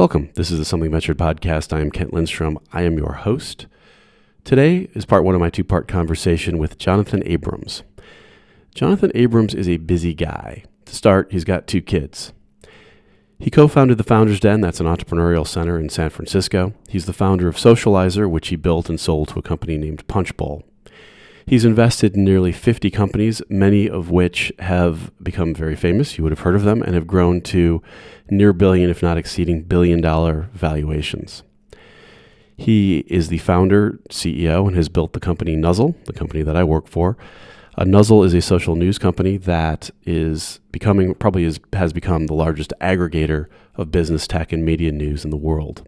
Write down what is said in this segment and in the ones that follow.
Welcome. This is the Something Ventured podcast. I am Kent Lindstrom. I am your host. Today is part one of my two-part conversation with Jonathan Abrams. Jonathan Abrams is a busy guy. To start, he's got 2 kids. He co-founded the Founders Den, that's an entrepreneurial center in San Francisco. He's the founder of Sociializr, which he built and sold to a company named Punchbowl. He's invested in nearly 50 companies, many of which have become very famous. You would have heard of them and have grown to near billion, if not exceeding billion-dollar valuations. He is the founder, CEO, and has built the company Nuzzel, the company that I work for. Nuzzel is a social news company that has become the largest aggregator of business tech and media news in the world.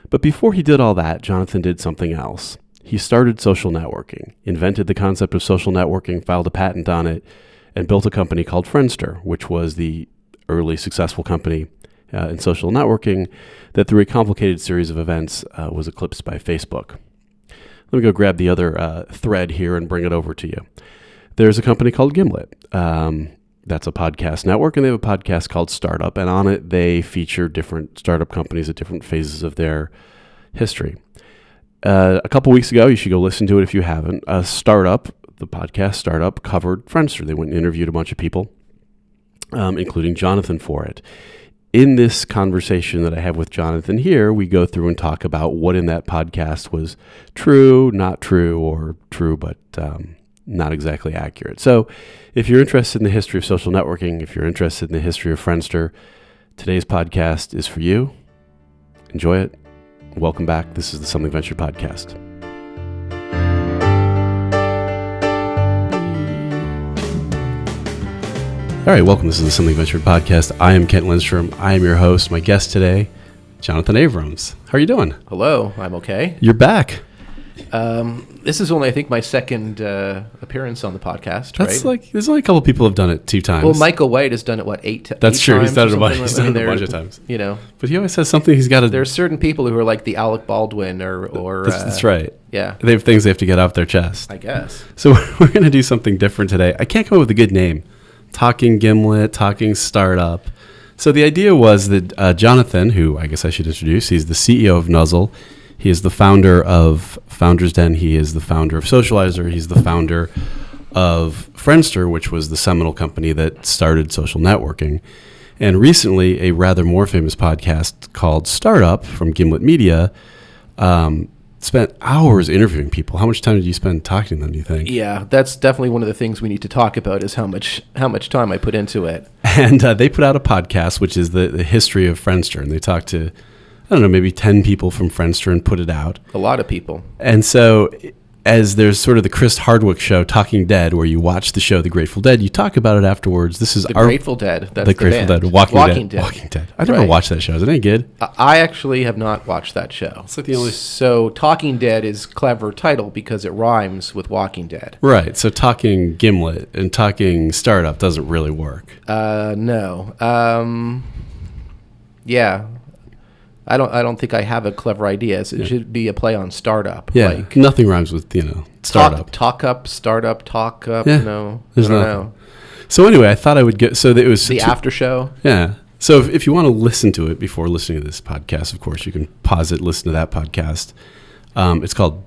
But before he did all that, Jonathan did something else. He started social networking, invented the concept of social networking, filed a patent on it, and built a company called Friendster, which was the early successful company in social networking that through a complicated series of events was eclipsed by Facebook. Let me go grab the other thread here and bring it over to you. There's a company called Gimlet. That's a podcast network, and they have a podcast called Startup, and on it they feature different startup companies at different phases of their history. A couple weeks ago, you should go listen to it if you haven't, the podcast Startup, covered Friendster. They went and interviewed a bunch of people, including Jonathan for it. In this conversation that I have with Jonathan here, we go through and talk about what in that podcast was true, not true, or true but not exactly accurate. So if you're interested in the history of social networking, if you're interested in the history of Friendster, today's podcast is for you. Enjoy it. Welcome back. This is the Something Ventured podcast. All right, welcome. This is the Something Ventured podcast. I am Kent Lindstrom. I am your host. My guest today, Jonathan Abrams. How are you doing? Hello. I'm okay. You're back. This is only, I think, my second appearance on the podcast. That's right? there's only a couple people have done it 2 times. Well, Michael White has done it, 8 times? That's true. He's done it a bunch. He's done it a bunch of times. You know, but he always has something he's got to. There are certain people who are like the Alec Baldwin or. That's right. Yeah. They have things they have to get off their chest. I guess. So we're going to do something different today. I can't come up with a good name. Talking Gimlet, talking startup. So the idea was that Jonathan, who I guess I should introduce, he's the CEO of Nuzzel. He is the founder of Founders Den. He is the founder of Sociializr. He's the founder of Friendster, which was the seminal company that started social networking. And recently, a rather more famous podcast called Startup from Gimlet Media spent hours interviewing people. How much time did you spend talking to them, do you think? Yeah, that's definitely one of the things we need to talk about is how much time I put into it. And they put out a podcast, which is the history of Friendster. And they talked to, I don't know, maybe 10 people from Friendster and put it out. A lot of people. And so as there's sort of the Chris Hardwick show, Talking Dead, where you watch the show The Grateful Dead, you talk about it afterwards. This is The Grateful Dead. That's the Grateful band. Dead. Walking Dead. I never watched that show. Is it any good? I actually have not watched that show. It's like the only. So Talking Dead is clever title because it rhymes with Walking Dead. Right. So talking Gimlet and talking Startup doesn't really work. No. Yeah. I don't think I have a clever idea. So it should be a play on startup. Yeah, like nothing rhymes with startup. Talk up, startup, talk up. Yeah, no, there's I don't nothing. know. So anyway, I thought I would get. So it was the after show. Yeah. So if you want to listen to it before listening to this podcast, of course you can pause it, listen to that podcast. It's called,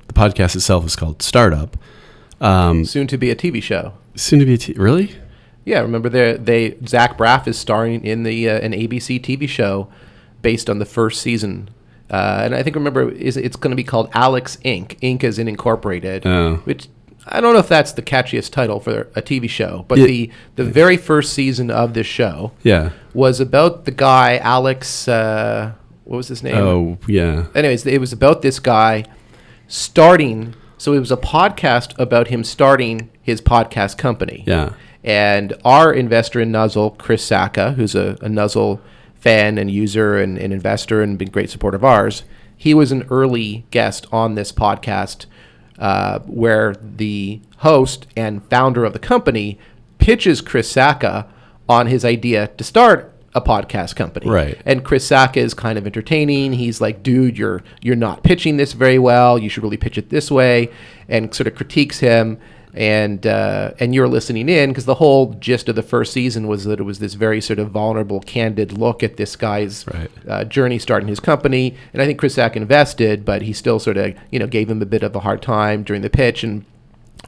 the podcast itself is called Startup. Soon to be a TV show. Soon to be really? Yeah, remember Zach Braff is starring in an ABC TV show based on the first season. And I think, it's going to be called Alex Inc. Inc. as in Incorporated, which I don't know if that's the catchiest title for a TV show, but the very first season of this show was about the guy, Alex, what was his name? Oh, yeah. Anyways, it was about this guy starting, so it was a podcast about him starting his podcast company. Yeah. And our investor in Nuzzel, Chris Sacca, who's a Nuzzel fan and user and investor and been a great support of ours, he was an early guest on this podcast where the host and founder of the company pitches Chris Sacca on his idea to start a podcast company. Right. And Chris Sacca is kind of entertaining. He's like, dude, you're not pitching this very well. You should really pitch it this way, and sort of critiques him. and you're listening in because the whole gist of the first season was that it was this very sort of vulnerable, candid look at this guy's journey starting his company. And I think Chris Sack invested, but he still sort of gave him a bit of a hard time during the pitch, and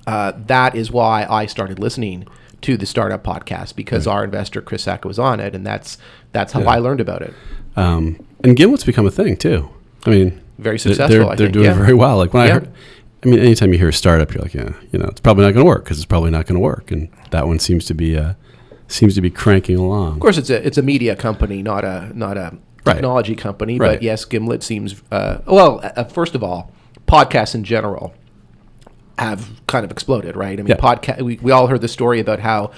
that is why I started listening to the Startup Podcast, because our investor Chris Sack was on it, and that's how I learned about it. And Gimlet's become a thing too. I mean, very successful. They're doing very well. Like when I heard, anytime you hear a startup, you're like, it's probably not going to work because it's probably not going to work, and that one seems to be cranking along. Of course, it's a media company, not a technology company. Right. But yes, Gimlet seems first of all, podcasts in general have kind of exploded, right? I mean, we all heard the story about how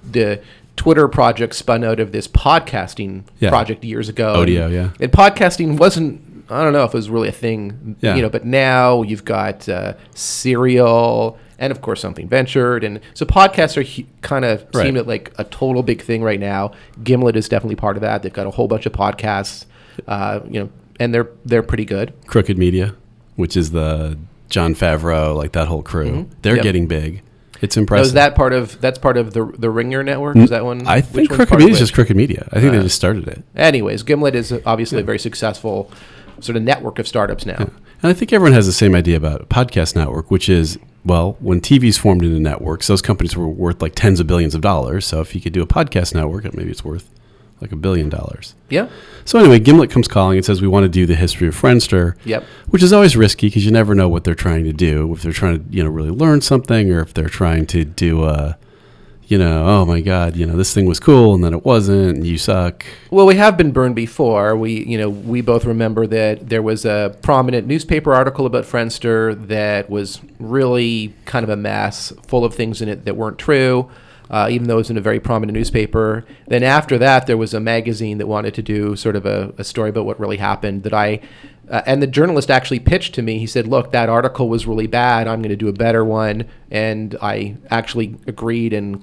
the Twitter project spun out of this podcasting project years ago. Audio, and podcasting wasn't, I don't know if it was really a thing, but now you've got Serial and, of course, Something Ventured. And so podcasts are kind of seem like a total big thing right now. Gimlet is definitely part of that. They've got a whole bunch of podcasts, and they're pretty good. Crooked Media, which is the Jon Favreau, like that whole crew, they're getting big. It's impressive. So that's part of the Ringer network? Is that one? I think Crooked Media is just Crooked Media. I think they just started it. Anyways, Gimlet is obviously a very successful sort of network of startups now. Yeah. And I think everyone has the same idea about a podcast network, which is, well, when TV's formed into networks, those companies were worth like tens of billions of dollars. So if you could do a podcast network, maybe it's worth like $1 billion. Yeah. So anyway, Gimlet comes calling and says, we want to do the history of Friendster, which is always risky because you never know what they're trying to do. If they're trying to, really learn something, or if they're trying to do oh my God, this thing was cool and then it wasn't, and you suck. Well, we have been burned before. We both remember that there was a prominent newspaper article about Friendster that was really kind of a mess, full of things in it that weren't true. Even though it was in a very prominent newspaper. Then after that, there was a magazine that wanted to do sort of a story about what really happened and the journalist actually pitched to me. He said, look, that article was really bad. I'm going to do a better one. And I actually agreed and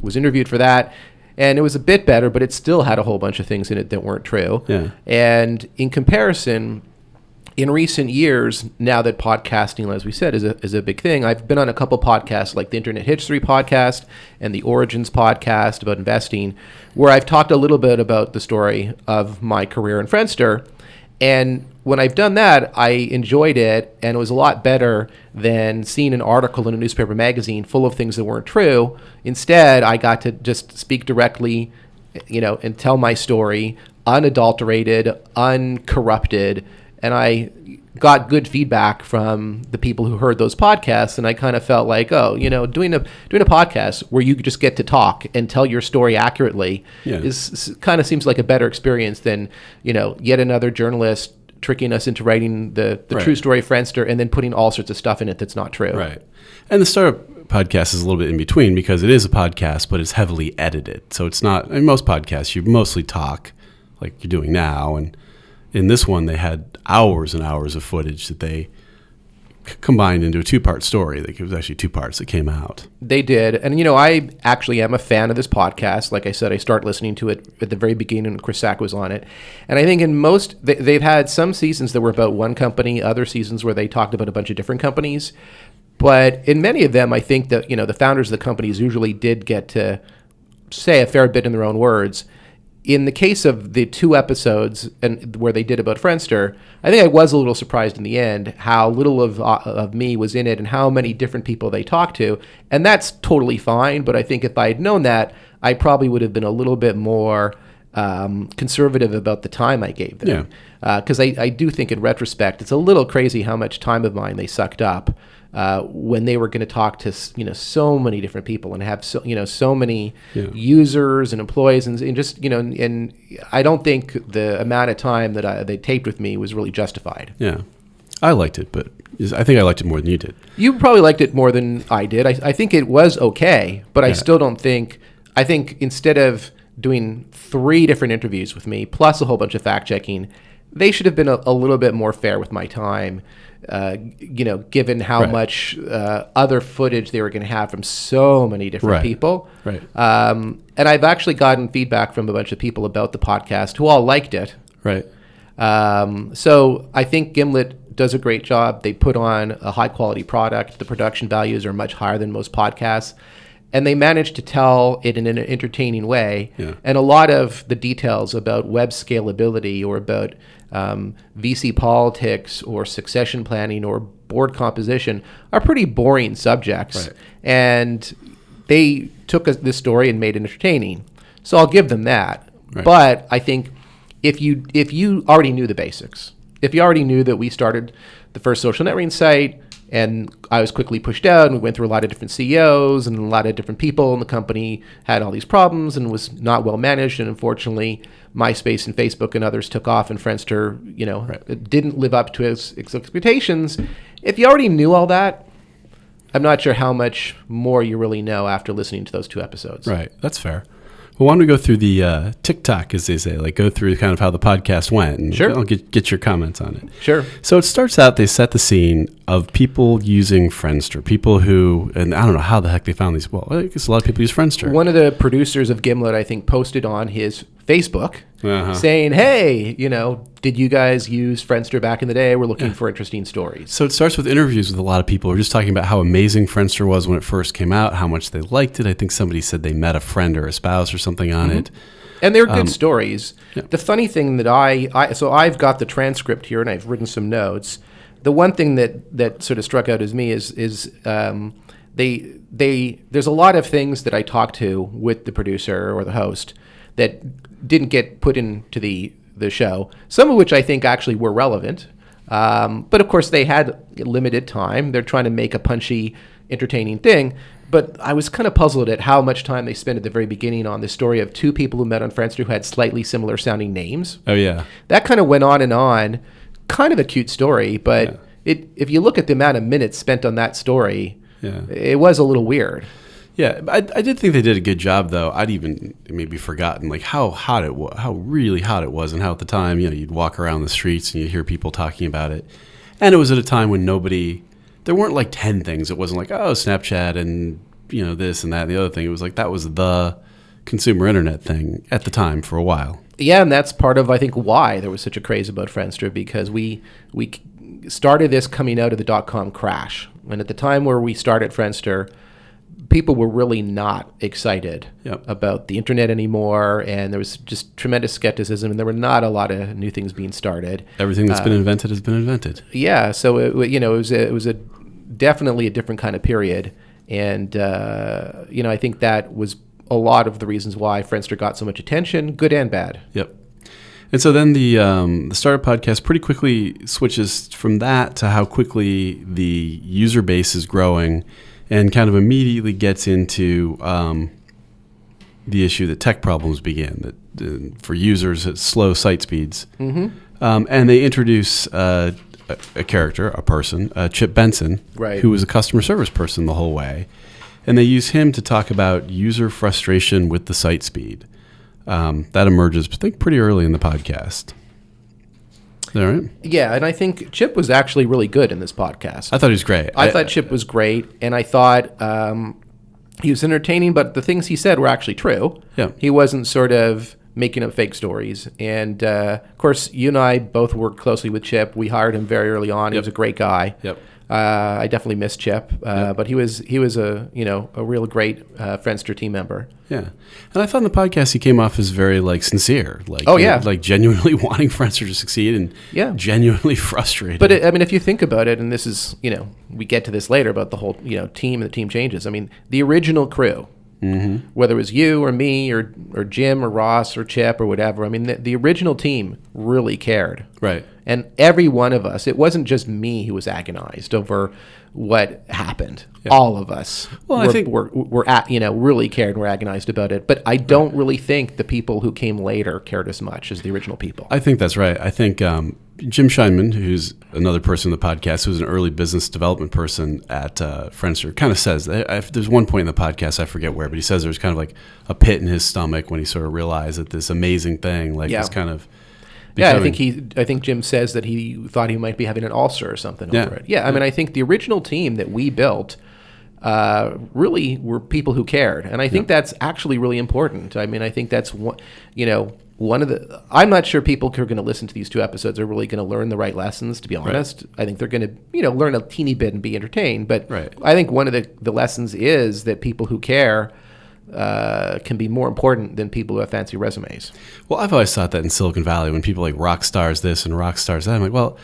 was interviewed for that. And it was a bit better, but it still had a whole bunch of things in it that weren't true. Yeah. And in comparison, in recent years, now that podcasting, as we said, is a big thing, I've been on a couple podcasts like the Internet History podcast and the Origins podcast about investing, where I've talked a little bit about the story of my career in Friendster. And when I've done that, I enjoyed it, and it was a lot better than seeing an article in a newspaper magazine full of things that weren't true. Instead, I got to just speak directly, and tell my story, unadulterated, uncorrupted. And I got good feedback from the people who heard those podcasts, and I kind of felt like, doing a podcast where you just get to talk and tell your story accurately is kind of seems like a better experience than yet another journalist tricking us into writing the true story of Friendster and then putting all sorts of stuff in it that's not true. Right. And the Startup Podcast is a little bit in between because it is a podcast, but it's heavily edited. So it's not. In most podcasts, you mostly talk like you're doing now, and in this one, they had hours and hours of footage that they combined into a two-part story. It was actually 2 parts that came out. They did. And, I actually am a fan of this podcast. Like I said, I started listening to it at the very beginning when Chris Sack was on it. And I think in most, they've had some seasons that were about one company, other seasons where they talked about a bunch of different companies. But in many of them, I think that, the founders of the companies usually did get to say a fair bit in their own words. In the case of the 2 episodes and where they did about Friendster, I think I was a little surprised in the end how little of me was in it and how many different people they talked to. And that's totally fine. But I think if I had known that, I probably would have been a little bit more conservative about the time I gave them. Because I do think in retrospect, it's a little crazy how much time of mine they sucked up when they were going to talk to so many different people and have so many users and employees and just and I don't think the amount of time that they taped with me was really justified. Yeah, I liked it, but I think I liked it more than you did. You probably liked it more than I did. I think it was okay, but I still don't think. I think instead of doing 3 different interviews with me plus a whole bunch of fact checking, they should have been a little bit more fair with my time. Given how much other footage they were going to have from so many different people. Right. And I've actually gotten feedback from a bunch of people about the podcast who all liked it. Right. So I think Gimlet does a great job. They put on a high quality product. The production values are much higher than most podcasts. And they manage to tell it in an entertaining way. Yeah. And a lot of the details about web scalability or about VC politics or succession planning or board composition are pretty boring subjects. Right. And they took this story and made it entertaining. So I'll give them that. Right. But I think if you already knew the basics, if you already knew that we started the first social networking site, and I was quickly pushed out, and we went through a lot of different CEOs and a lot of different people, and the company had all these problems and was not well managed. And unfortunately, MySpace and Facebook and others took off, and Friendster, it didn't live up to its expectations. If you already knew all that, I'm not sure how much more you really know after listening to those 2 episodes. Right. That's fair. Well, why don't we go through the TikTok, as they say, like go through kind of how the podcast went, and Sure. I'll get your comments on it. Sure. So it starts out, they set the scene of people using Friendster, people who, and I don't know how the heck they found these. Well, I guess a lot of people use Friendster. One of the producers of Gimlet, I think, posted on his Facebook saying, hey, did you guys use Friendster back in the day? We're looking for interesting stories. So it starts with interviews with a lot of people who are just talking about how amazing Friendster was when it first came out, how much they liked it. I think somebody said they met a friend or a spouse or something on it. And they're good stories. Yeah. The funny thing that so I've got the transcript here and I've written some notes. The one thing that sort of struck out as me is there's a lot of things that I talked to with the producer or the host that didn't get put into the show, some of which I think actually were relevant. But of course they had limited time. They're trying to make a punchy, entertaining thing. But I was kind of puzzled at how much time they spent at the very beginning on the story of 2 people who met on Friendster who had slightly similar sounding names. Oh, yeah. That kind of went on and on. Kind of a cute story, but if you look at the amount of minutes spent on that story, it was a little weird. Yeah, I did think they did a good job, though. I'd even maybe forgotten like how really hot it was, and how at the time, you'd walk around the streets and you'd hear people talking about it. And it was at a time when there weren't like 10 things. It wasn't like, oh, Snapchat and, this and that and the other thing. It was like that was the consumer internet thing at the time for a while. Yeah, and that's part of, I think, why there was such a craze about Friendster, because we started this coming out of the .com crash. And at the time where we started Friendster, people were really not excited about the internet anymore, and there was just tremendous skepticism, and there were not a lot of new things being started. Everything that's been invented has been invented. Yeah, so it was definitely a different kind of period, and I think that was a lot of the reasons why Friendster got so much attention, good and bad. Yep. And so then the Startup Podcast pretty quickly switches from that to how quickly the user base is growing, and kind of immediately gets into the issue that tech problems begin, that for users at slow site speeds. Mm-hmm. And they introduce a character, a person, Chip Benson, who was a customer service person the whole way. And they use him to talk about user frustration with the site speed. That emerges, I think, pretty early in the podcast. Is that right? Yeah, and I think Chip was actually really good in this podcast. I thought he was great. I thought Chip was great, and I thought he was entertaining, but the things he said were actually true. Yeah. He wasn't sort of making up fake stories. And, of course, you and I both worked closely with Chip. We hired him very early on. He was a great guy. Yep. I definitely miss Chip, but he was a real great Friendster team member. Yeah, and I thought in the podcast he came off as very sincere, like genuinely wanting Friendster to succeed, and genuinely frustrated. But if you think about it, and this is we get to this later about the whole team and the team changes. I mean, the original crew, whether it was you or me or Jim or Ross or Chip or whatever. I mean, the original team really cared. Right. And every one of us, it wasn't just me who was agonized over what happened. Yeah. All of us really cared and were agonized about it. But I don't really think the people who came later cared as much as the original people. I think that's right. I think Jim Scheinman, who's another person in the podcast, who's an early business development person at Friendster, kind of says, there's one point in the podcast, I forget where, but he says there's kind of like a pit in his stomach when he sort of realized that this amazing thing, was kind of... Yeah, I think Jim says that he thought he might be having an ulcer or something over it. Yeah, I mean, I think the original team that we built really were people who cared. And I think that's actually really important. I mean, I think that's one of the, I'm not sure people who are going to listen to these 2 episodes are really going to learn the right lessons, to be honest. Right. I think they're going to, learn a teeny bit and be entertained. But I think one of the lessons is that people who care can be more important than people who have fancy resumes. Well, I've always thought that in Silicon Valley, when people like rock stars this and rock stars that, I'm like, well,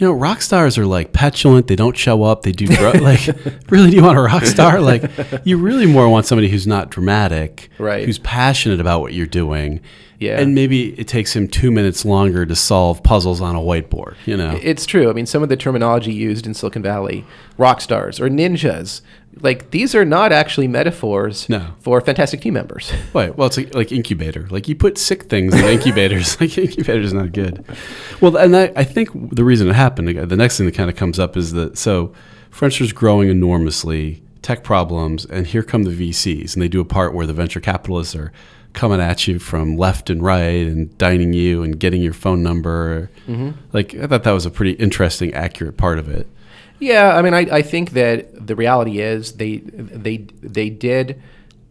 rock stars are like petulant. They don't show up. They do like, really, do you want a rock star? Like, you really more want somebody who's not dramatic, right? Who's passionate about what you're doing. Yeah. And maybe it takes him 2 minutes longer to solve puzzles on a whiteboard, It's true. I mean, some of the terminology used in Silicon Valley, rock stars or ninjas, like these are not actually metaphors for fantastic team members. Right. Well, it's like incubator. Like you put sick things in incubators. Like incubator's not good. Well, and I think the reason it happened, the next thing that kind of comes up is that, so Friendster's growing enormously, tech problems, and here come the VCs, and they do a part where the venture capitalists are coming at you from left and right and dining you and getting your phone number. Mm-hmm. Like, I thought that was a pretty interesting, accurate part of it. Yeah, I mean, I think that the reality is they did,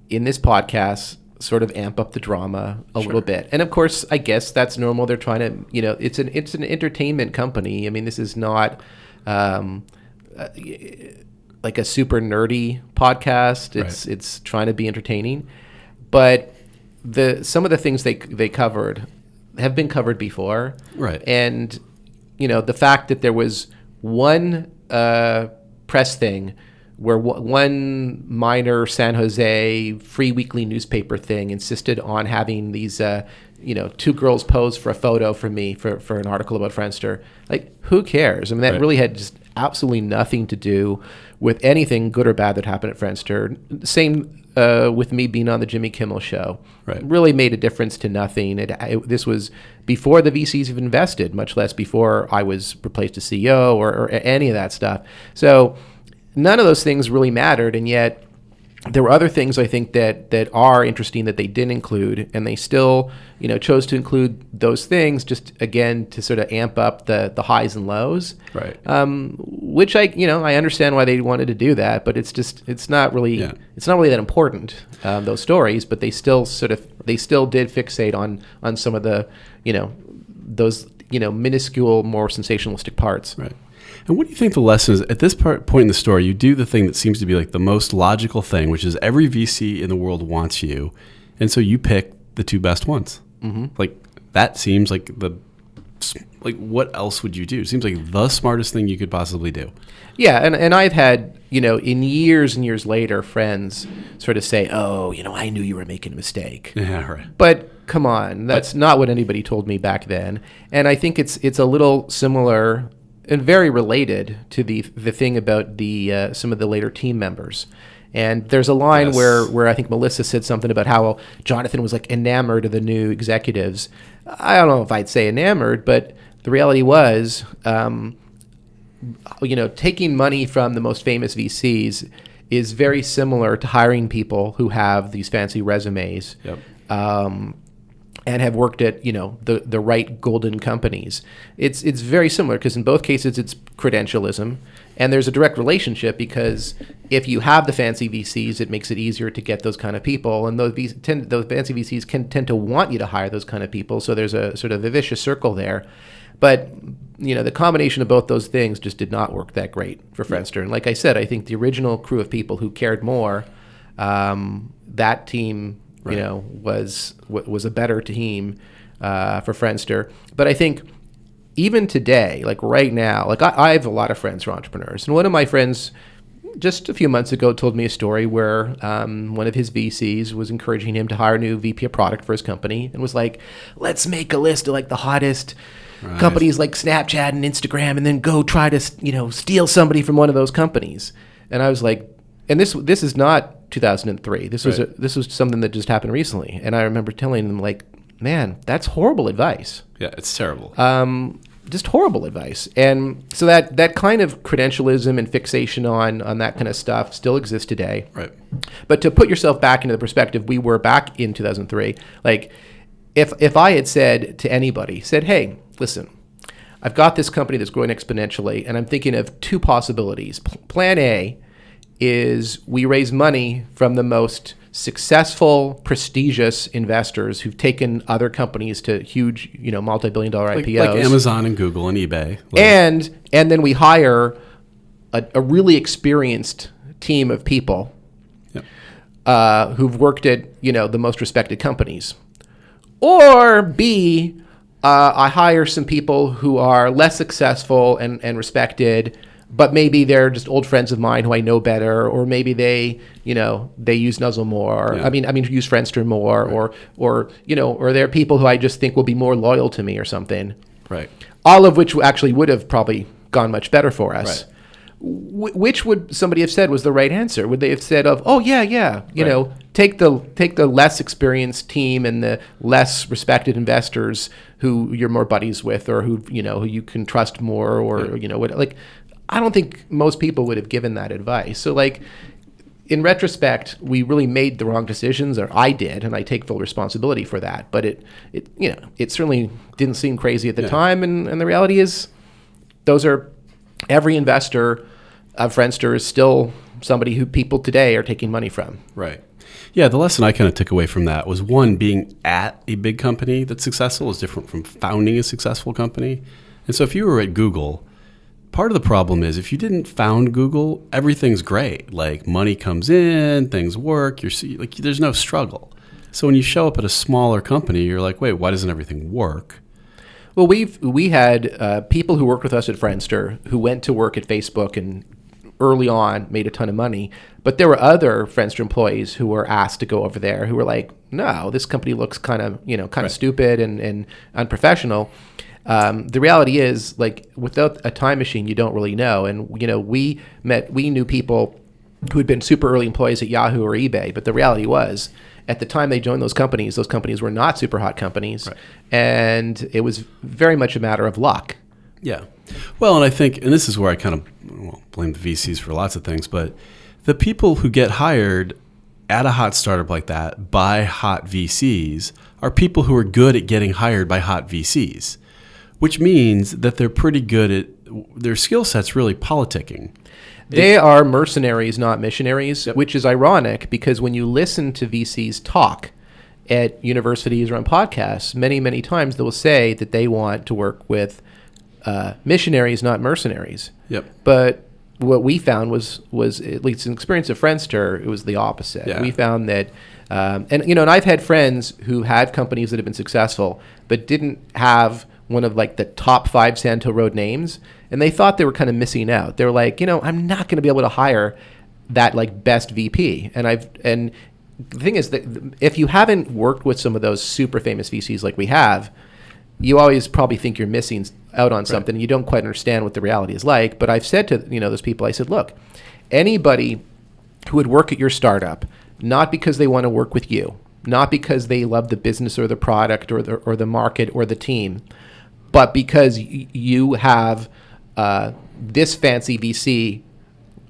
in this podcast, sort of amp up the drama a little bit. And of course, I guess that's normal. They're trying to, it's an entertainment company. I mean, this is not like a super nerdy podcast. It's trying to be entertaining. But some of the things they covered have been covered before. Right. And, the fact that there was one press thing where one minor San Jose free weekly newspaper thing insisted on having these, 2 girls pose for a photo for me for an article about Friendster. Like, who cares? I mean, that really had just absolutely nothing to do with anything good or bad that happened at Friendster. Same with me being on the Jimmy Kimmel show. Right. Really made a difference to nothing. This was before the VCs have invested, much less before I was replaced as CEO or any of that stuff. So none of those things really mattered, and yet there were other things I think that are interesting that they didn't include, and they still chose to include those things just again to sort of amp up the highs and lows. Right. Which I understand why they wanted to do that, but it's not really that important, those stories. But they still did fixate on some of the those minuscule, more sensationalistic parts. Right. And what do you think the lesson is? At this point in the story, you do the thing that seems to be like the most logical thing, which is every VC in the world wants you. And so you pick the 2 best ones. Mm-hmm. Like, that seems like what else would you do? It seems like the smartest thing you could possibly do. Yeah, and I've had, in years and years later, friends sort of say, oh, I knew you were making a mistake. Yeah, right. But come on, that's not what anybody told me back then. And I think it's a little similar and very related to the thing about the some of the later team members. And there's a line where I think Melissa said something about how Jonathan was like enamored of the new executives. I don't know if I'd say enamored, but the reality was, taking money from the most famous VCs is very similar to hiring people who have these fancy resumes. Yep. And have worked at the right golden companies. It's very similar because in both cases it's credentialism, and there's a direct relationship because if you have the fancy VCs, it makes it easier to get those kind of people, and those fancy VCs can tend to want you to hire those kind of people. So there's a sort of a vicious circle there. But the combination of both those things just did not work that great for Friendster. And like I said, I think the original crew of people who cared more, that team. Right. Was a better team for Friendster. But I think even today, like right now, like I have a lot of friends who are entrepreneurs. And one of my friends just a few months ago told me a story where one of his VCs was encouraging him to hire a new VP of product for his company and was like, let's make a list of like the hottest companies like Snapchat and Instagram and then go try to, steal somebody from one of those companies. And I was like, and this is not 2003. This was something that just happened recently, and I remember telling them like, "Man, that's horrible advice." Yeah, it's terrible. Just horrible advice. And so that kind of credentialism and fixation on that kind of stuff still exists today. Right. But to put yourself back into the perspective we were back in 2003, like if I had said to anybody, "Hey, listen, I've got this company that's growing exponentially, and I'm thinking of 2 possibilities. Plan A is we raise money from the most successful, prestigious investors who've taken other companies to huge, multi-billion-dollar IPOs, like Amazon and Google and eBay, and then we hire a really experienced team of people who've worked at the most respected companies. Or B, I hire some people who are less successful and respected, but maybe they're just old friends of mine who I know better, or maybe they use Nuzzel more. Yeah. I mean, use Friendster more, right. or they're people who I just think will be more loyal to me or something. Right. All of which actually would have probably gone much better for us. Right. Which would somebody have said was the right answer? Would they have said take the less experienced team and the less respected investors who you're more buddies with, or who you can trust more, or I don't think most people would have given that advice. So in retrospect, we really made the wrong decisions, or I did, and I take full responsibility for that. But it certainly didn't seem crazy at the time, and the reality is, every investor of Friendster is still somebody who people today are taking money from. Right. Yeah, the lesson I kind of took away from that was, one, being at a big company that's successful is different from founding a successful company. And so if you were at Google, part of the problem is if you didn't found Google, everything's great. Like money comes in, things work, there's no struggle. So when you show up at a smaller company, you're like, wait, why doesn't everything work? Well, we had people who worked with us at Friendster who went to work at Facebook and early on made a ton of money, but there were other Friendster employees who were asked to go over there who were like, no, this company looks kind of stupid and unprofessional. The reality is, without a time machine, you don't really know. And we knew people who had been super early employees at Yahoo or eBay, but the reality was, at the time they joined those companies were not super hot companies, right. And it was very much a matter of luck. Yeah. Well, and I think, and this is where I kind of blame the VCs for lots of things, but the people who get hired at a hot startup like that by hot VCs are people who are good at getting hired by hot VCs, which means that they're pretty good at, their skill set's really politicking. They are mercenaries, not missionaries, yep. Which is ironic because when you listen to VCs talk at universities or on podcasts, many, many times they will say that they want to work with missionaries, not mercenaries. Yep. But what we found was at least in experience of Friendster, it was the opposite. Yeah. We found that, and I've had friends who had companies that have been successful, but didn't have one of the top 5 Sand Hill Road names, and they thought they were kind of missing out. They were like, I'm not going to be able to hire that best VP. And the thing is that if you haven't worked with some of those super famous VCs like we have, you always probably think you're missing out on something. Right. You don't quite understand what the reality is like. But I've said to those people, I said, look, anybody who would work at your startup, not because they want to work with you, not because they love the business or the product or the market or the team, but because you have this fancy VC,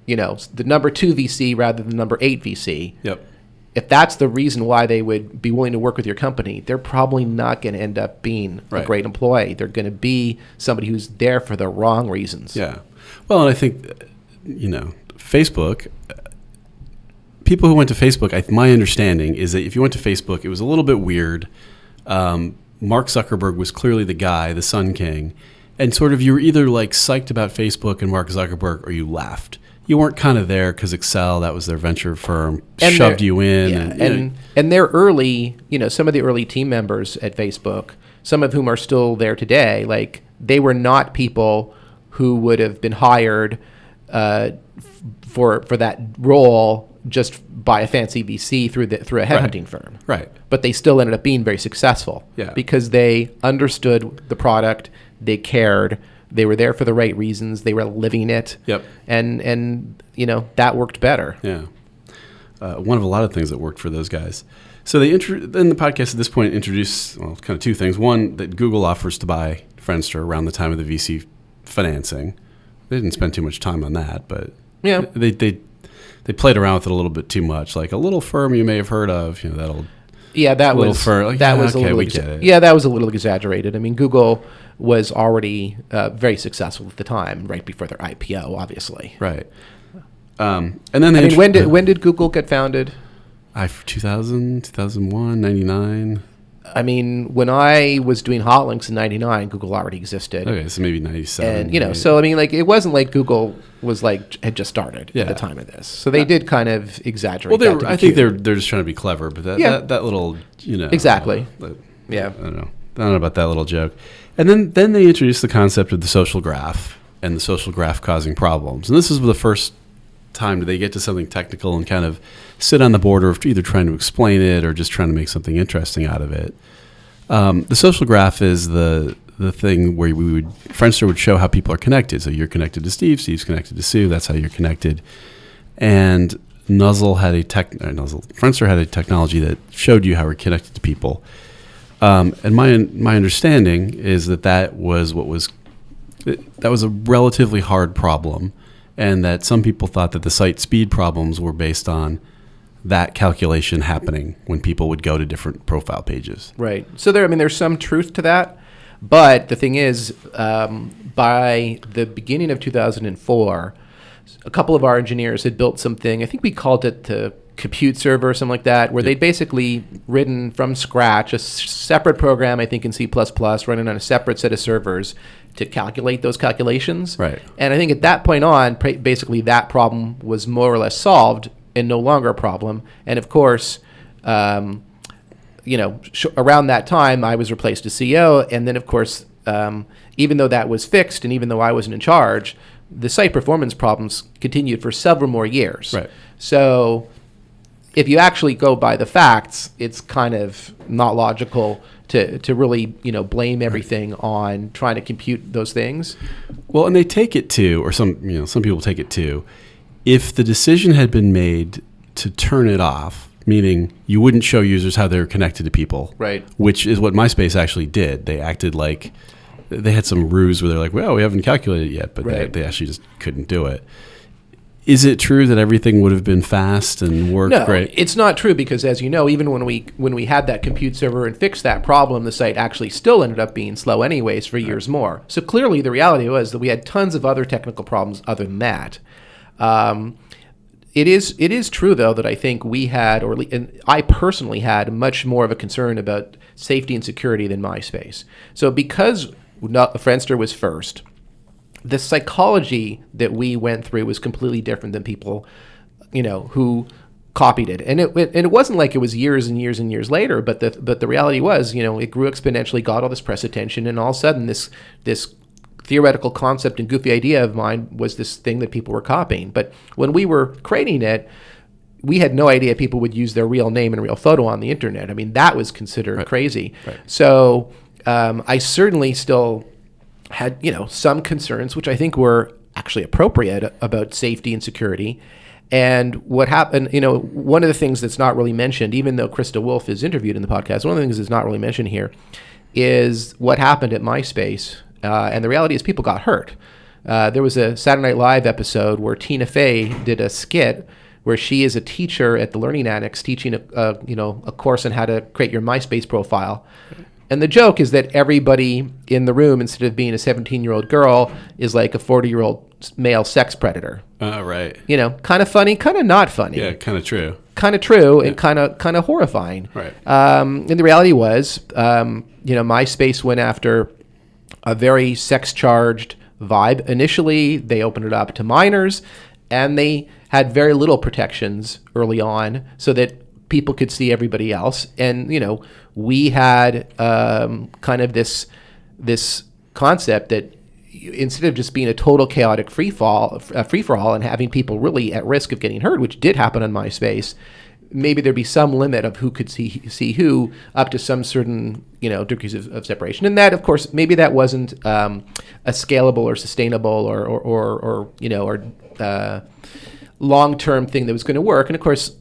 the number 2 VC rather than number 8 VC. Yep. If that's the reason why they would be willing to work with your company, they're probably not going to end up being a great employee. They're going to be somebody who's there for the wrong reasons. Yeah. Well, and I think, Facebook, people who went to Facebook, my understanding is that if you went to Facebook, it was a little bit weird. Mark Zuckerberg was clearly the guy, the Sun King. And sort of you were either psyched about Facebook and Mark Zuckerberg or you left. You weren't kind of there because Excel, that was their venture firm, and shoved you in. Yeah, and they're early, some of the early team members at Facebook, some of whom are still there today, they were not people who would have been hired for that role just by a fancy VC through a headhunting firm. Right. But they still ended up being very successful because they understood the product, they cared, they were there for the right reasons, they were living it. Yep. And that worked better. Yeah. One of a lot of things that worked for those guys. So they in the podcast at this point introduced kind of 2 things. One, that Google offers to buy Friendster around the time of the VC financing. They didn't spend too much time on that, but they played around with it a little bit too much. Like a little firm you may have heard of, that old that little was firm. That was a little we get it. Yeah, that was a little exaggerated. I mean, Google was already very successful at the time, right before their IPO, obviously. Right. And then I mean, when did Google get founded? 2000, 2001, 99. I mean, when I was doing Hotlinks in 99, Google already existed. Okay, so maybe 97. And, so I mean, like, it wasn't like Google was had just started at the time of this. So they did kind of exaggerate. Well, I think they're just trying to be clever, but that little, Exactly. I don't know about that little joke. And then they introduced the concept of the social graph and the social graph causing problems. And this is the first time they get to something technical and kind of sit on the border of either trying to explain it or just trying to make something interesting out of it. The social graph is the thing where Friendster would show how people are connected. So you're connected to Steve, Steve's connected to Sue, that's how you're connected. And Friendster had a technology that showed you how we're connected to people. And my understanding is that was a relatively hard problem, and that some people thought that the site speed problems were based on that calculation happening when people would go to different profile pages. Right. So there's some truth to that, but the thing is, by the beginning of 2004, a couple of our engineers had built something. I think we called it the compute server or something like that, where they'd basically written from scratch a separate program, I think in C++, running on a separate set of servers to calculate those calculations. Right. And I think at that point on, basically that problem was more or less solved and no longer a problem. And of course, around that time, I was replaced as CEO. And then, of course, even though that was fixed and even though I wasn't in charge, the site performance problems continued for several more years. Right. So if you actually go by the facts, it's kind of not logical to really, blame everything on trying to compute those things. Well, and they take it to, or some people take it to, if the decision had been made to turn it off, meaning you wouldn't show users how they're connected to people, right? Which is what MySpace actually did. They acted like they had some ruse where they're like, well, we haven't calculated it yet, but right. they actually just couldn't do it. Is it true that everything would have been fast and worked great? No, it's not true, because as you know, even when we had that compute server and fixed that problem, the site actually still ended up being slow anyways for years more. So clearly the reality was that we had tons of other technical problems other than that. It is true, though, that I think we had, and I personally had, much more of a concern about safety and security than MySpace. So because Friendster was first, the psychology that we went through was completely different than people, who copied it. And it wasn't like it was years and years and years later, but the reality was, it grew exponentially, got all this press attention, and all of a sudden this theoretical concept and goofy idea of mine was this thing that people were copying. But when we were creating it, we had no idea people would use their real name and real photo on the internet. I mean, that was considered crazy. Right. So I certainly still had, some concerns, which I think were actually appropriate, about safety and security. And what happened, one of the things that's not really mentioned, even though Krista Wolf is interviewed in the podcast, one of the things that's not really mentioned here is what happened at MySpace. And the reality is people got hurt. There was a Saturday Night Live episode where Tina Fey did a skit where she is a teacher at the Learning Annex teaching a course on how to create your MySpace profile. And the joke is that everybody in the room, instead of being a 17-year-old girl, is like a 40-year-old male sex predator. Right. Kind of funny, kind of not funny. Yeah, kind of true. Kind of true, and kind of horrifying. Right. And the reality was, MySpace went after a very sex-charged vibe. Initially, they opened it up to minors, and they had very little protections early on so that people could see everybody else. And, we had kind of this concept that instead of just being a total chaotic free-for-all and having people really at risk of getting hurt, which did happen on MySpace, maybe there'd be some limit of who could see who up to some certain degrees of separation. And that, of course, maybe that wasn't a scalable or sustainable or long-term thing that was going to work. And of course,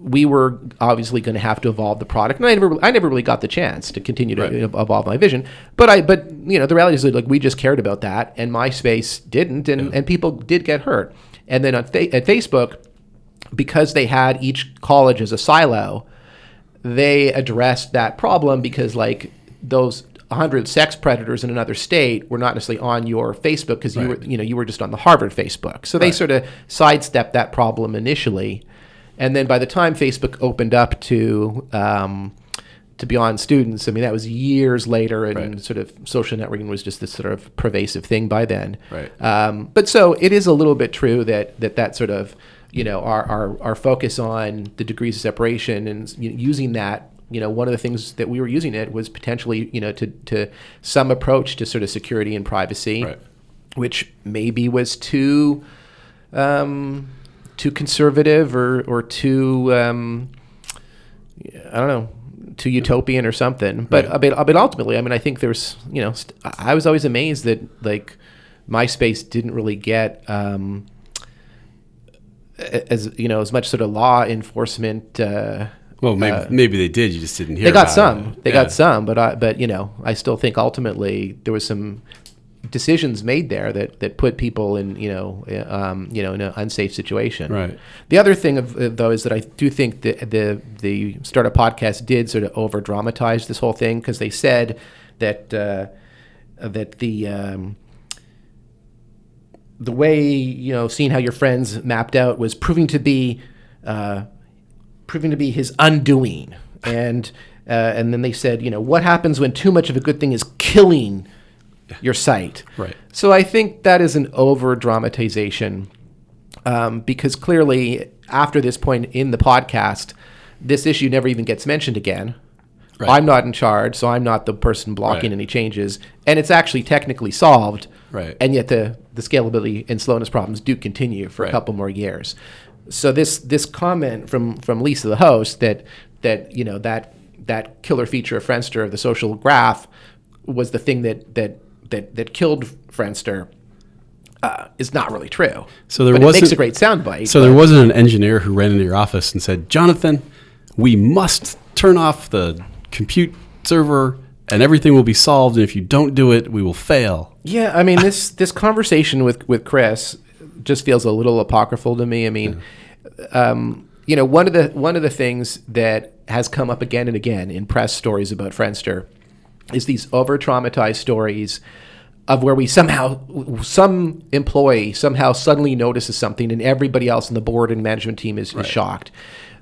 we were obviously going to have to evolve the product, and I never really got the chance to continue to evolve my vision. But the reality is that we just cared about that, and MySpace didn't, and people did get hurt. And then at Facebook, because they had each college as a silo, they addressed that problem because those 100 sex predators in another state were not necessarily on your Facebook because Right. you were just on the Harvard Facebook. So they Right. sort of sidestepped that problem initially, and then by the time Facebook opened up to beyond students, I mean that was years later, and Right. sort of social networking was just this sort of pervasive thing by then. Right. But so it is a little bit true that sort of our focus on the degrees of separation and using that. One of the things that we were using it was potentially, to some approach to sort of security and privacy, Right. which maybe was too conservative or too, I don't know, too utopian or something. But Right. I mean, ultimately, I mean, I think there's, I was always amazed that like MySpace didn't really get as much sort of law enforcement. Well, maybe they did. You just didn't hear. They got about some. it. They Yeah. got some, but I still think ultimately there was some decisions made there that put people in in an unsafe situation. Right. The other thing though is that I do think that the Startup Podcast did sort of over dramatize this whole thing because they said that the way seeing how your friends mapped out was proving to be his undoing, and then they said, what happens when too much of a good thing is killing your site? Right. So I think that is an over dramatization, because clearly after this point in the podcast, this issue never even gets mentioned again. Right. I'm not in charge, so I'm not the person blocking Right. any changes, and it's actually technically solved. Right. And yet the scalability and slowness problems do continue for a Right. couple more years. So this comment from Lisa, the host, that killer feature of Friendster, of the social graph, was the thing that killed Friendster, is not really true. So there but it makes wasn't- a great soundbite. So there wasn't an engineer who ran into your office and said, "Jonathan, we must turn off the compute server and everything will be solved. And if you don't do it, we will fail." Yeah, I mean this conversation with Chris just feels a little apocryphal to me. I mean, one of the things that has come up again and again in press stories about Friendster is these over traumatized stories of where some employee somehow suddenly notices something and everybody else on the board and management team is shocked.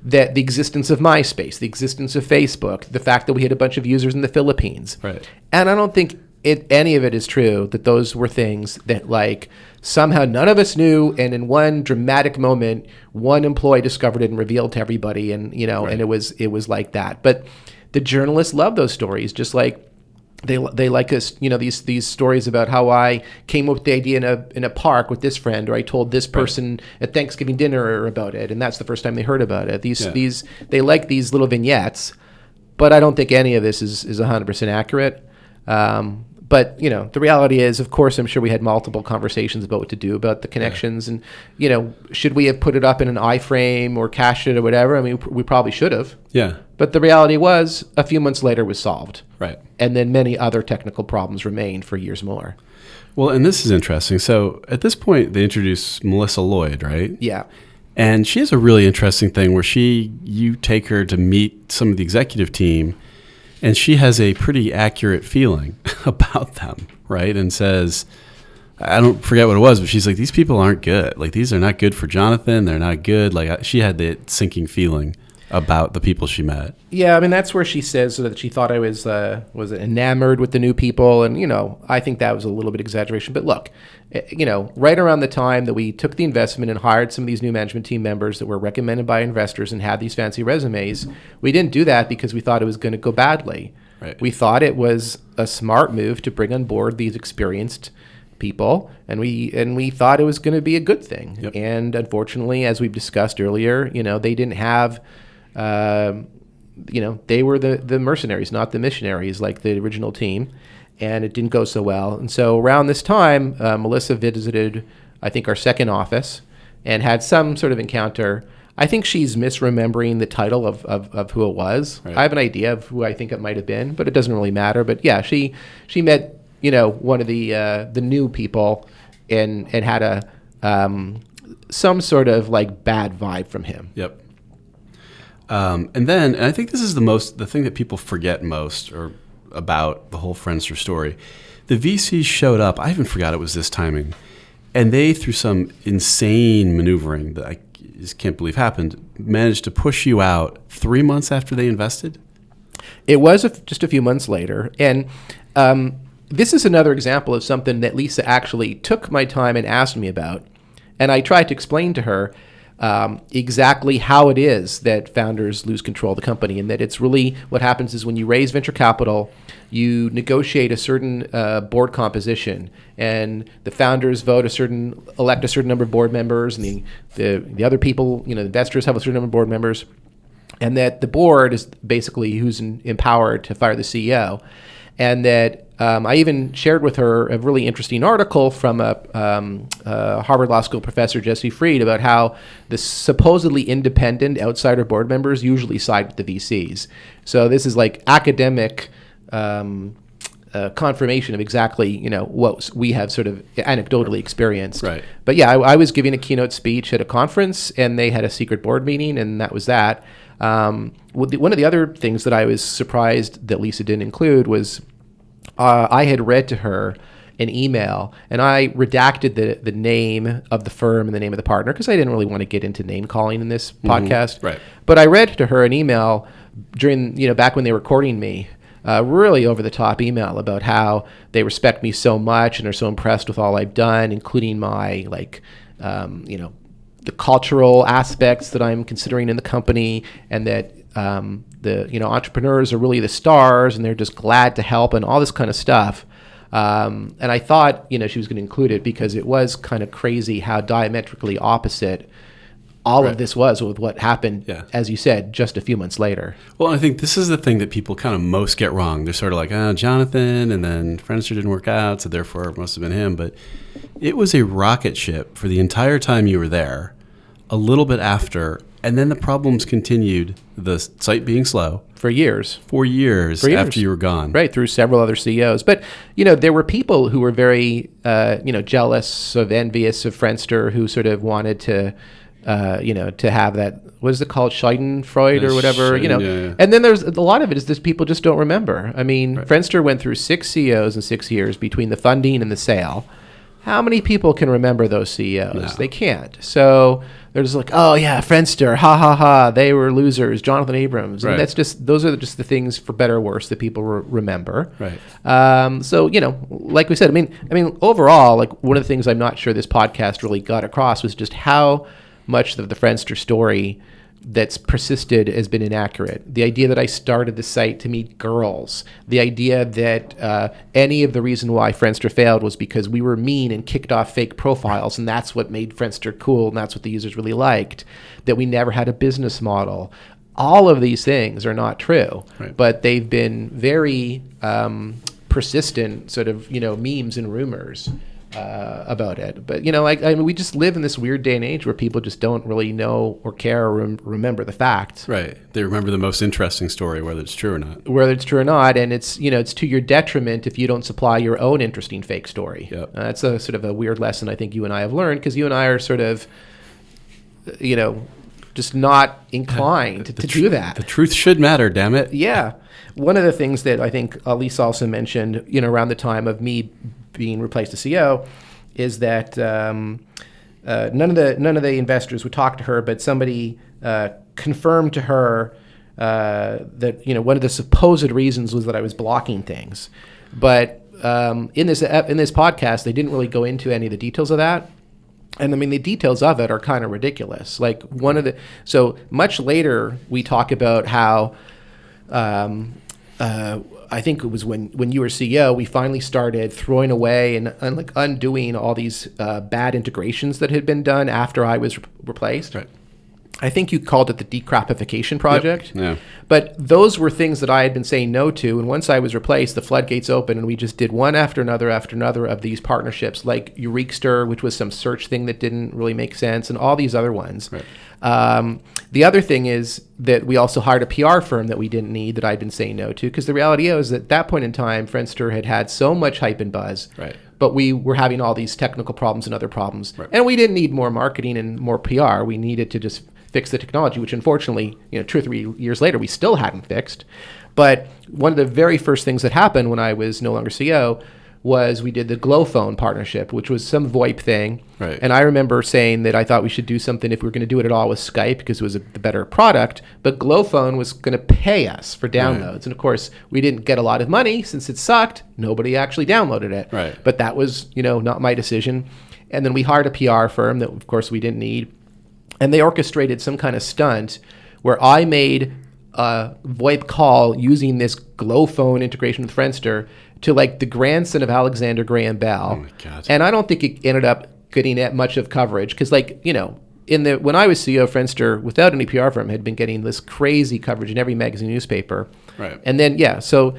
That the existence of MySpace, the existence of Facebook, the fact that we had a bunch of users in the Philippines. Right. And I don't think any of it is true that those were things that like somehow none of us knew, and in one dramatic moment, one employee discovered it and revealed to everybody, and Right. and it was like that. But the journalists love those stories, just like they like us, these stories about how I came up with the idea in a park with this friend, or I told this person at Thanksgiving dinner about it, and that's the first time they heard about it. They like these little vignettes, but I don't think any of this is 100% accurate. But the reality is, of course, I'm sure we had multiple conversations about what to do about the connections, and should we have put it up in an iframe or cached it or whatever? I mean, we probably should have. Yeah. But the reality was, a few months later, it was solved. Right. And then many other technical problems remained for years more. Well, and this is interesting. So at this point, they introduce Melissa Lloyd, right? Yeah. And she has a really interesting thing where you take her to meet some of the executive team, and she has a pretty accurate feeling about them, right? And says, I don't forget what it was, but she's like, these people aren't good. Like, these are not good for Jonathan. They're not good. Like, she had that sinking feeling about the people she met. Yeah, I mean, that's where she says that she thought I was enamored with the new people. And, I think that was a little bit exaggeration. But look, right around the time that we took the investment and hired some of these new management team members that were recommended by investors and had these fancy resumes, we didn't do that because we thought it was going to go badly. Right. We thought it was a smart move to bring on board these experienced people, and we thought it was going to be a good thing. Yep. And unfortunately, as we've discussed earlier, they didn't have... they were the mercenaries, not the missionaries like the original team, and it didn't go so well. And so around this time, Melissa visited, I think, our second office and had some sort of encounter. I think she's misremembering the title of who it was. Right. I have an idea of who I think it might have been, but it doesn't really matter. But yeah, she met one of the new people and had some sort of like bad vibe from him. Yep. And I think this is the thing that people forget most, or about the whole Friendster story. The VCs showed up. I even forgot it was this timing. And they, through some insane maneuvering that I just can't believe happened, managed to push you out 3 months after they invested? It was just a few months later. And this is another example of something that Lisa actually took my time and asked me about. And I tried to explain to her exactly how it is that founders lose control of the company, and that it's really what happens is when you raise venture capital, you negotiate a certain board composition, and the founders elect a certain number of board members, and the other people, the investors have a certain number of board members, and that the board is basically who's empowered to fire the CEO. And that I even shared with her a really interesting article from a Harvard Law School professor, Jesse Fried, about how the supposedly independent outsider board members usually side with the VCs. So this is like academic confirmation of exactly what we have sort of anecdotally experienced. Right. But yeah, I was giving a keynote speech at a conference, and they had a secret board meeting, and that was that. One of the other things that I was surprised that Lisa didn't include was I had read to her an email, and I redacted the name of the firm and the name of the partner because I didn't really want to get into name calling in this podcast. Right. But I read to her an email during, back when they were courting me, really over the top email about how they respect me so much and are so impressed with all I've done, including my the cultural aspects that I'm considering in the company, and that the entrepreneurs are really the stars and they're just glad to help and all this kind of stuff. And I thought she was going to include it because it was kind of crazy how diametrically opposite all of this was with what happened, as you said, just a few months later. Well, I think this is the thing that people kind of most get wrong. They're sort of like, Jonathan, and then Friendster didn't work out, so therefore it must have been him. But it was a rocket ship for the entire time you were there, a little bit after, and then the problems continued, the site being slow. For years after you were gone. Right, through several other CEOs. But, there were people who were very, jealous, envious of Friendster, who sort of wanted to, to have that, what is it called, Schadenfreude or whatever, Yeah. And then there's a lot of it is this people just don't remember. I mean, Friendster went through 6 CEOs in 6 years between the funding and the sale. How many people can remember those CEOs? No. They can't. So they're just like, oh yeah, Friendster, ha ha ha, they were losers, Jonathan Abrams. Right. And those are just the things, for better or worse, that people remember. Right. So, like we said, I mean, overall, like one of the things I'm not sure this podcast really got across was just how much of the Friendster story that's persisted has been inaccurate. The idea that I started the site to meet girls, the idea that any of the reason why Friendster failed was because we were mean and kicked off fake profiles, and that's what made Friendster cool, and that's what the users really liked, that we never had a business model. All of these things are not true, but they've been very persistent sort of, memes and rumors about it. But, we just live in this weird day and age where people just don't really know or care or remember the facts. Right. They remember the most interesting story, whether it's true or not. And it's, it's to your detriment if you don't supply your own interesting fake story. Yep. That's a sort of a weird lesson I think you and I have learned, because you and I are sort of, just not inclined to do that. The truth should matter, damn it. Yeah. One of the things that I think Lisa also mentioned, around the time of me being replaced as CEO, is that none of the investors would talk to her, but somebody confirmed to her that one of the supposed reasons was that I was blocking things. But in this podcast, they didn't really go into any of the details of that. And I mean, the details of it are kind of ridiculous. Like so much later, we talk about how I think it was when you were CEO, we finally started throwing away and undoing all these bad integrations that had been done after I was replaced. Right. I think you called it the decrapification project. Yep. Yeah. But those were things that I had been saying no to. And once I was replaced, the floodgates opened, and we just did one after another of these partnerships, like Eurekaster, which was some search thing that didn't really make sense, and all these other ones. Right. The other thing is that we also hired a PR firm that we didn't need, that I'd been saying no to, because the reality is that at that point in time, Friendster had so much hype and buzz. Right. But we were having all these technical problems and other problems. Right. And we didn't need more marketing and more PR. We needed to just fix the technology, which unfortunately, 2 or 3 years later, we still hadn't fixed. But one of the very first things that happened when I was no longer CEO was we did the Glow Phone partnership, which was some VoIP thing. Right. And I remember saying that I thought we should do something if we were going to do it at all with Skype because it was the better product. But Glow Phone was going to pay us for downloads. Right. And of course, we didn't get a lot of money since it sucked. Nobody actually downloaded it. Right. But that was, not my decision. And then we hired a PR firm that, of course, we didn't need. And they orchestrated some kind of stunt where I made a VoIP call using this Glow Phone integration with Friendster to like the grandson of Alexander Graham Bell. Oh my God. And I don't think it ended up getting that much of coverage because when I was CEO of Friendster, without any PR firm, had been getting this crazy coverage in every magazine newspaper. Right. And then, so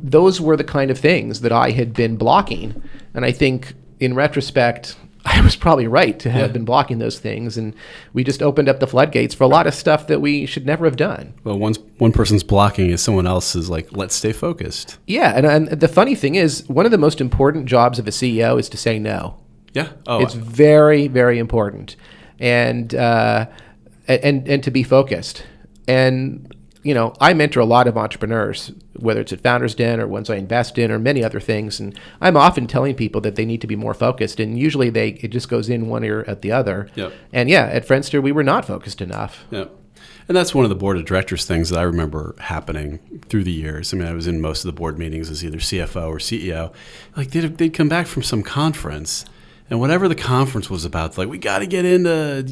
those were the kind of things that I had been blocking. And I think in retrospect, I was probably right to have been blocking those things, and we just opened up the floodgates for a lot of stuff that we should never have done. Well, one person's blocking is someone else is like, let's stay focused. Yeah, and the funny thing is, one of the most important jobs of a CEO is to say no. Yeah, it's very, very important, and to be focused. And I mentor a lot of entrepreneurs, whether it's at Founders Den or ones I invest in or many other things. And I'm often telling people that they need to be more focused. And usually it just goes in one ear at the other. Yep. And at Friendster, we were not focused enough. Yeah. And that's one of the board of directors things that I remember happening through the years. I mean, I was in most of the board meetings as either CFO or CEO. Like they'd come back from some conference. And whatever the conference was about, like, we got to get into,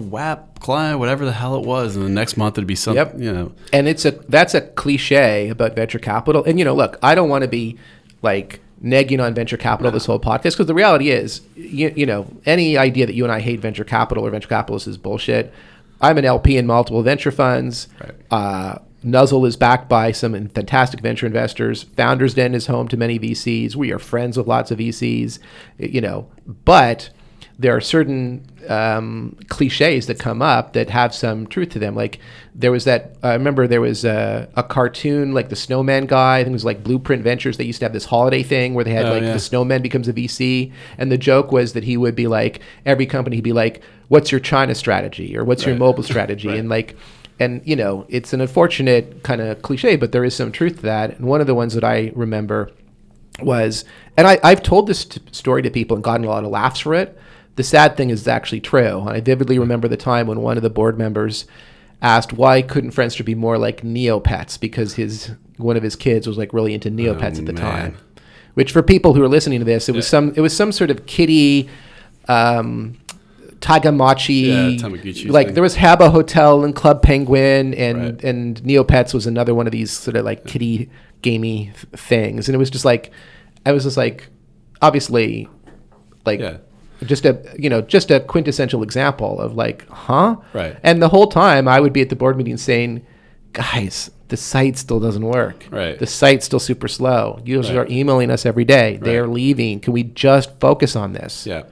WAP client, whatever the hell it was. And the next month it'd be something, And that's a cliche about venture capital. And, look, I don't want to be like negging on venture capital this whole podcast, because the reality is, any idea that you and I hate venture capital or venture capitalists is bullshit. I'm an LP in multiple venture funds. Right. Nuzzel is backed by some fantastic venture investors. Founders Den is home to many VCs. We are friends with lots of VCs, but there are certain cliches that come up that have some truth to them. Like I remember there was a cartoon, like the Snowman guy, I think it was like Blueprint Ventures. They used to have this holiday thing where they had the snowman becomes a VC. And the joke was that he would be like, every company, he'd be like, what's your China strategy? Or what's your mobile strategy? Right. And it's an unfortunate kind of cliche, but there is some truth to that. And one of the ones that I remember was, and I've told this story to people and gotten a lot of laughs for it. The sad thing is it's actually true. And I vividly remember the time when one of the board members asked why couldn't Friendster be more like Neopets, because one of his kids was like really into Neopets at the time. Which, for people who are listening to this, it was some sort of kiddie. Tagamachi, like thing. There was Habba Hotel and Club Penguin, and Neopets was another one of these sort of like kiddie gamey things, and it was just like, I was just like, obviously, like just a quintessential example of like, huh? Right. And the whole time I would be at the board meeting saying, guys, the site still doesn't work. Right. The site's still super slow. Users are emailing us every day. Right. They're leaving. Can we just focus on this? Yeah.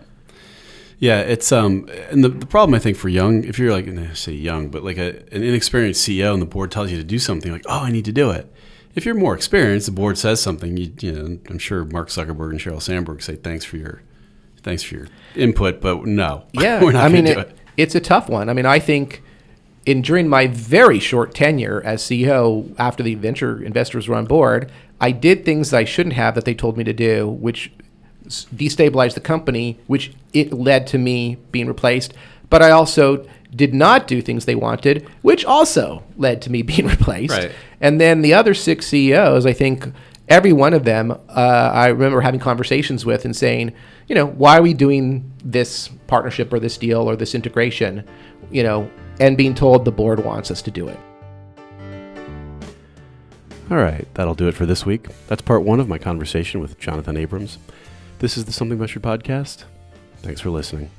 Yeah, it's and the problem I think for young, if you're like, I say young, but like an inexperienced CEO and the board tells you to do something, like, oh, I need to do it. If you're more experienced, the board says something, I'm sure Mark Zuckerberg and Sheryl Sandberg say thanks for your input, but no, we're not going to do it. It's a tough one. I mean, I think during my very short tenure as CEO, after the venture investors were on board, I did things I shouldn't have that they told me to do, which destabilized the company, which it led to me being replaced. But I also did not do things they wanted, which also led to me being replaced. Right. And then the other 6 CEOs, I think every one of them, I remember having conversations with and saying, why are we doing this partnership or this deal or this integration, and being told the board wants us to do it. All right, that'll do it for this week. That's part 1 of my conversation with Jonathan Abrams. This is the Something Measured podcast. Thanks for listening.